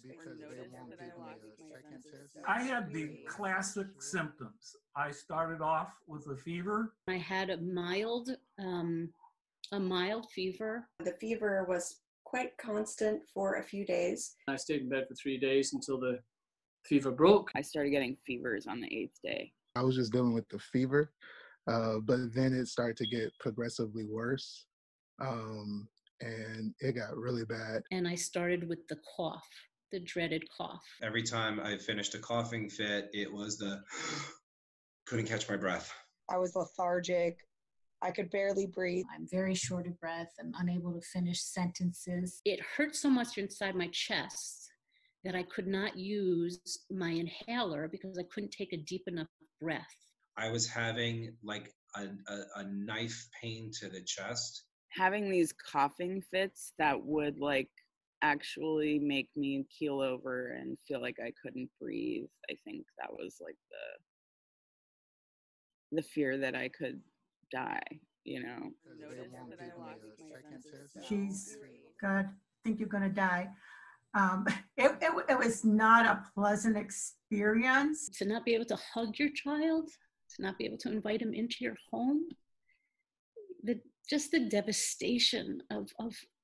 because they won't give me a second test. I had the classic symptoms. I started off with a fever. I had a mild fever. The fever was quite constant for a few days. I stayed in bed for 3 days until the fever broke. I started getting fevers on the 8th day. I was just dealing with the fever, but then it started to get progressively worse, and it got really bad. And I started with the cough, the dreaded cough. Every time I finished a coughing fit, it was the couldn't catch my breath. I was lethargic. I could barely breathe. I'm very short of breath. I'm unable to finish sentences. It hurt so much inside my chest that I could not use my inhaler because I couldn't take a deep enough breath. I was having like a knife pain to the chest. Having these coughing fits that would like actually make me keel over and feel like I couldn't breathe. I think that was like the fear that I could die, you know. She's God, think you're gonna die. It was not a pleasant experience. To not be able to hug your child, to not be able to invite him into your home, just the devastation of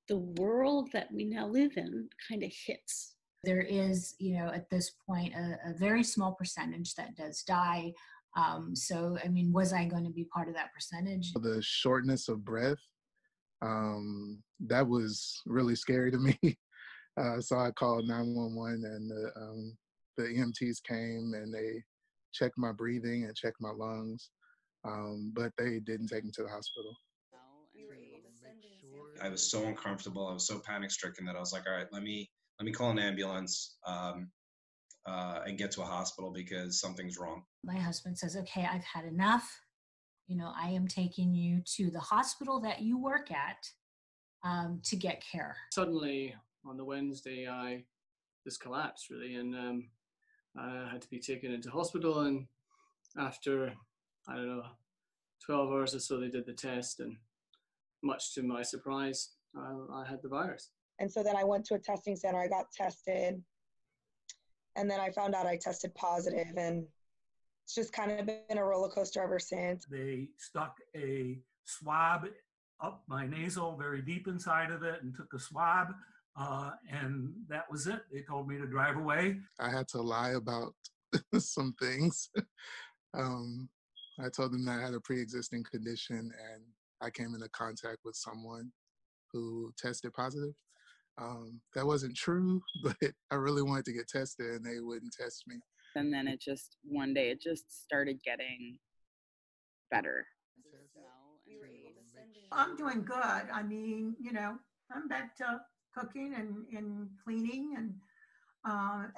the world that we now live in kind of hits. There is, at this point, a very small percentage that does die. So, I mean, was I going to be part of that percentage? The shortness of breath, that was really scary to me. So I called 911 and the EMTs came and they checked my breathing and checked my lungs, but they didn't take me to the hospital. I was so uncomfortable. I was so panic stricken that I was like, all right, let me call an ambulance and get to a hospital because something's wrong. My husband says, okay, I've had enough. I am taking you to the hospital that you work at to get care. Suddenly on the Wednesday, I just collapsed really, and I had to be taken into hospital. And after, 12 hours or so, they did the test, and much to my surprise, I had the virus. And so then I went to a testing center, I got tested, and then I found out I tested positive, and it's just kind of been a roller coaster ever since. They stuck a swab up my nasal, very deep inside of it, and took a swab, and that was it. They told me to drive away. I had to lie about some things. I told them that I had a pre-existing condition, and I came into contact with someone who tested positive. That wasn't true, but I really wanted to get tested and they wouldn't test me. And then one day it just started getting better. I'm doing good. I mean, I'm back to cooking and cleaning and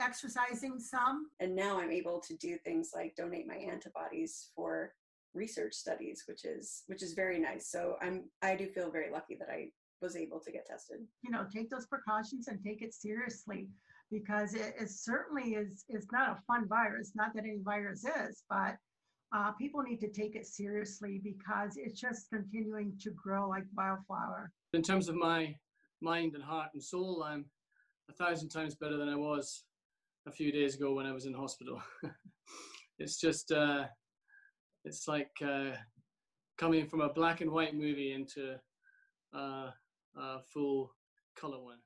exercising some. And now I'm able to do things like donate my antibodies for research studies, which is very nice. So I do feel very lucky that I was able to get tested. Take those precautions and take it seriously, because it certainly is not a fun virus. Not that any virus is, but people need to take it seriously because it's just continuing to grow like wildflower. In terms of my mind and heart and soul, I'm 1,000 times better than I was a few days ago when I was in hospital. It's just, it's like coming from a black and white movie into a full color one.